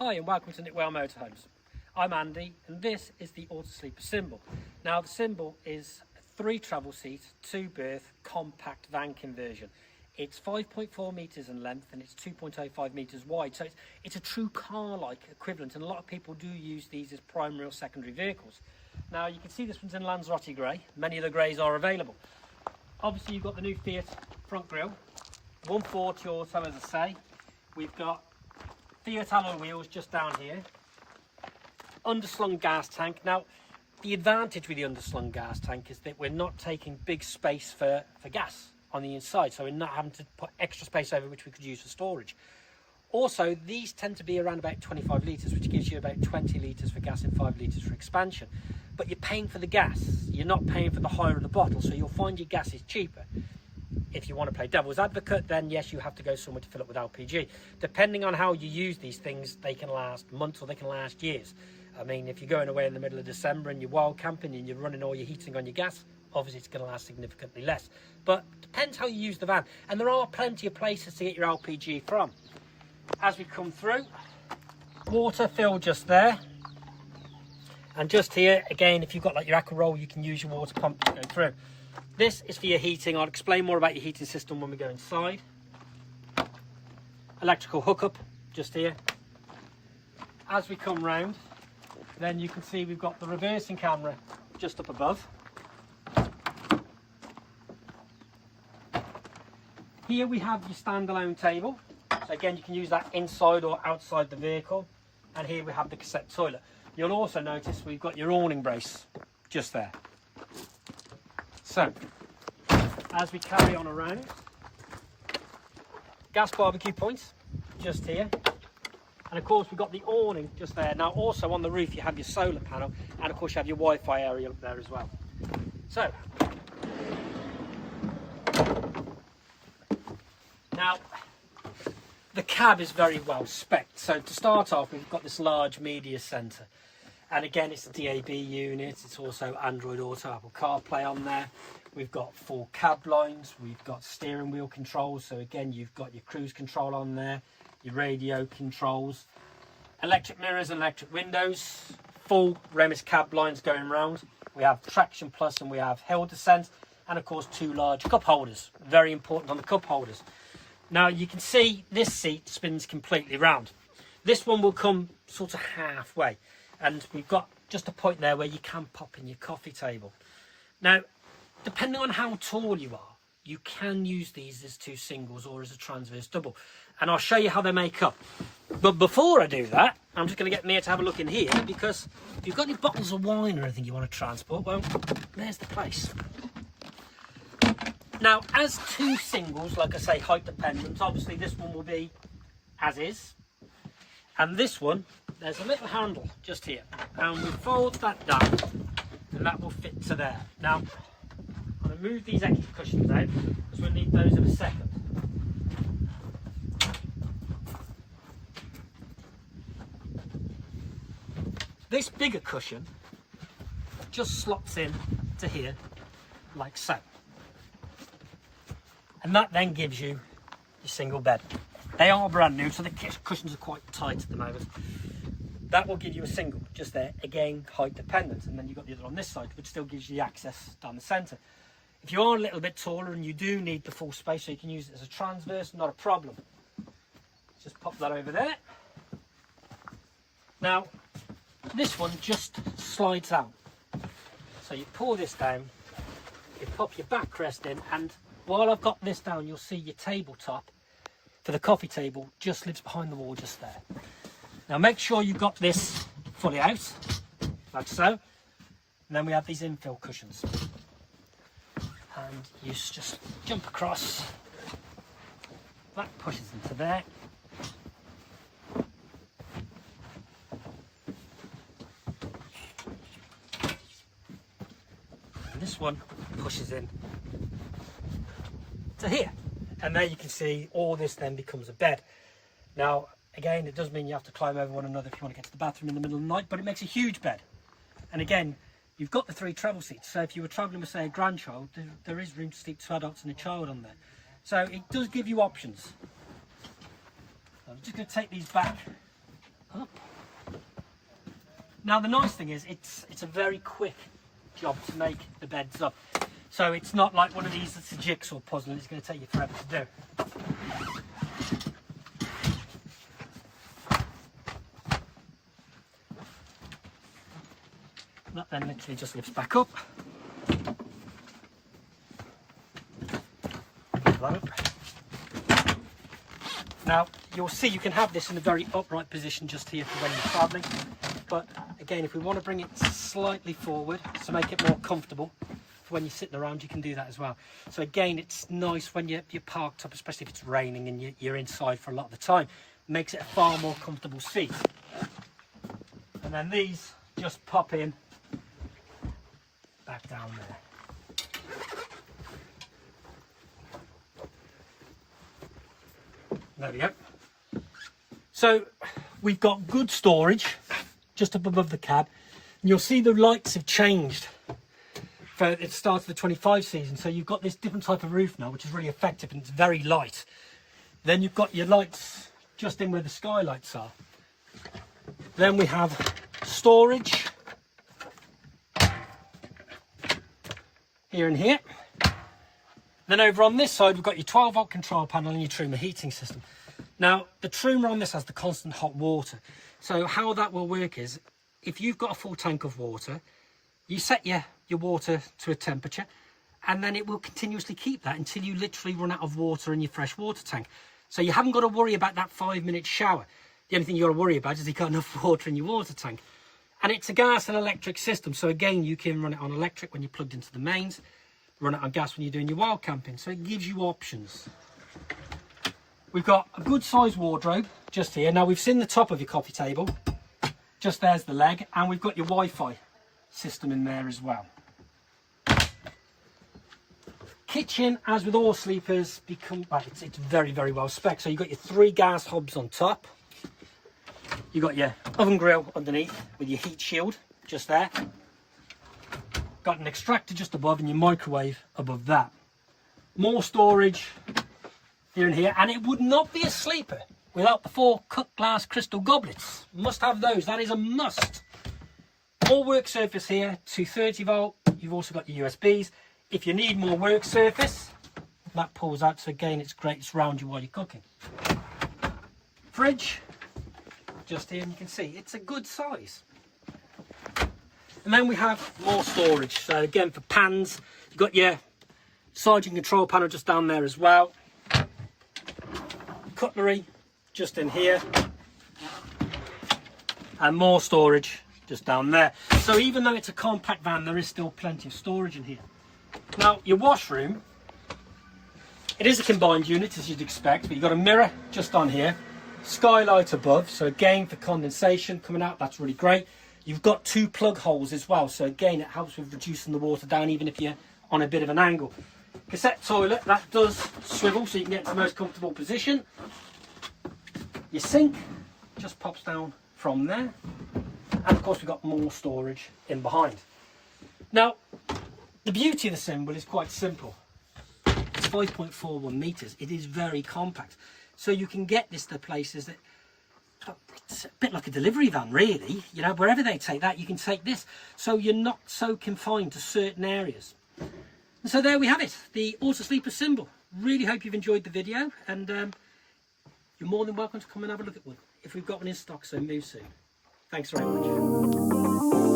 Hi and welcome to Nick Whale Motorhomes. I'm Andy and this is the Auto Sleeper symbol. Now the symbol is a 3 travel seat, 2 berth, compact van conversion. It's 5.4 metres in length and it's 2.05 metres wide, so it's a true car-like equivalent, and a lot of people do use these as primary or secondary vehicles. Now you can see this one's in Lanzarote grey. Many of the greys are available. Obviously you've got the new Fiat front grille, 140 auto as I say. We've got Fiat alloy wheels just down here, underslung gas tank. Now the advantage with the underslung gas tank is that we're not taking big space for gas on the inside, so we're not having to put extra space over which we could use for storage. Also, these tend to be around about 25 litres, which gives you about 20 litres for gas and 5 litres for expansion. But you're paying for the gas, you're not paying for the hire of the bottle, so you'll find your gas is cheaper. If you want to play devil's advocate, then yes, you have to go somewhere to fill up with LPG. Depending on how you use these things, they can last months or they can last years. I mean, if you're going away in the middle of December and you're wild camping and you're running all your heating on your gas, obviously it's going to last significantly less. But depends how you use the van. And there are plenty of places to get your LPG from. As we come through, water fill just there. And just here, again, if you've got like your aqua roll, you can use your water pump to go through. This is for your heating. I'll explain more about your heating system when we go inside. Electrical hookup just here. As we come round, then you can see we've got the reversing camera just up above. Here we have your standalone table. So again, you can use that inside or outside the vehicle. And here we have the cassette toilet. You'll also notice we've got your awning brace just there. So, as we carry on around, gas barbecue points just here. And of course we've got the awning just there. Now also on the roof you have your solar panel, and of course you have your Wi-Fi area up there as well. So, now the cab is very well spec'd. So to start off, we've got this large media centre. And again, it's a DAB unit. It's also Android Auto, Apple CarPlay on there. We've got 4 cab lines. We've got steering wheel controls. So again, you've got your cruise control on there, your radio controls, electric mirrors and electric windows, full Remis cab lines going round. We have traction plus and we have hill descent, and of course 2 large cup holders. Very important on the cup holders. Now you can see this seat spins completely round. This one will come sort of halfway. And we've got just a point there where you can pop in your coffee table. Now, depending on how tall you are, you can use these as 2 singles or as a transverse double. And I'll show you how they make up. But before I do that, I'm just going to get Mia to have a look in here, because if you've got any bottles of wine or anything you want to transport, well, there's the place. Now, as 2 singles, like I say, height dependent, obviously this one will be as is. And this one, there's a little handle just here, and we fold that down and that will fit to there. Now I'm going to move these extra cushions out because we'll need those in a second. This bigger cushion just slots in to here like so, and that then gives you your single bed. They are brand new, so the cushions are quite tight at the moment. That will give you a single just there, again height dependent, and then you've got the other on this side, which still gives you the access down the centre. If you are a little bit taller and you do need the full space so you can use it as a transverse, not a problem. Just pop that over there. Now this one just slides out, so you pull this down, you pop your backrest in, and while I've got this down, you'll see your tabletop for the coffee table just lives behind the wall just there. Now make sure you've got this fully out, like so. And then we have these infill cushions. And you just jump across. That pushes into there. And this one pushes in to here. And there you can see all this then becomes a bed. Now, again, it does mean you have to climb over one another if you want to get to the bathroom in the middle of the night, but it makes a huge bed. And again, you've got the 3 travel seats. So if you were travelling with, say, a grandchild, there is room to sleep 2 adults and a child on there. So it does give you options. I'm just going to take these back up. Now the nice thing is it's a very quick job to make the beds up. So it's not like one of these that's a jigsaw puzzle and it's going to take you forever to do. That then literally just lifts back up. Lift that up. Now you'll see you can have this in a very upright position just here for when you're travelling. But again, if we want to bring it slightly forward to make it more comfortable for when you're sitting around, you can do that as well. So again, it's nice when you're parked up, especially if it's raining and you're inside for a lot of the time. It makes it a far more comfortable seat. And then these just pop in back down there. There we go. So we've got good storage just up above the cab, and you'll see the lights have changed for the start of the 25 season. So you've got this different type of roof now, which is really effective and it's very light. Then you've got your lights just in where the skylights are. Then we have storage here and here. Then over on this side, we've got your 12-volt control panel and your Truma heating system. Now, the Truma on this has the constant hot water. So how that will work is, if you've got a full tank of water, you set your water to a temperature, and then it will continuously keep that until you literally run out of water in your fresh water tank. So you haven't got to worry about that 5-minute shower. The only thing you've got to worry about is you've got enough water in your water tank. And it's a gas and electric system. So again, you can run it on electric when you're plugged into the mains, run it on gas when you're doing your wild camping. So it gives you options. We've got a good sized wardrobe just here. Now we've seen the top of your coffee table. Just there's the leg, and we've got your Wi-Fi system in there as well. Kitchen, as with all sleepers, it's very, very well spec'd. So you've got your 3 gas hobs on top. You've got your oven grill underneath with your heat shield just there. Got an extractor just above and your microwave above that. More storage here and here, and it would not be a sleeper without the 4 cut glass crystal goblets. Must have those, that is a must. More work surface here, 230 volt. You've also got your USBs. If you need more work surface, that pulls out, so again it's great to surround you while you're cooking. Fridge, just here, and you can see it's a good size. And then we have more storage. So again, for pans, you've got your sergeant control panel just down there as well. Cutlery just in here, and more storage just down there. So even though it's a compact van, there is still plenty of storage in here. Now your washroom, it is a combined unit as you'd expect, but you've got a mirror just on here, skylight above, so again for condensation coming out, that's really great. You've got 2 plug holes as well, so again it helps with reducing the water down even if you're on a bit of an angle. Cassette toilet, that does swivel so you can get to the most comfortable position. Your sink just pops down from there, and of course we've got more storage in behind. Now the beauty of the symbol is quite simple. It's 5.41 meters. It is very compact, so you can get this to places that it's a bit like a delivery van really, you know, wherever they take that you can take this, so you're not so confined to certain areas. And so there we have it, the Auto Sleeper symbol. Really hope you've enjoyed the video, and you're more than welcome to come and have a look at one if we've got one in stock, so move soon. Thanks very much.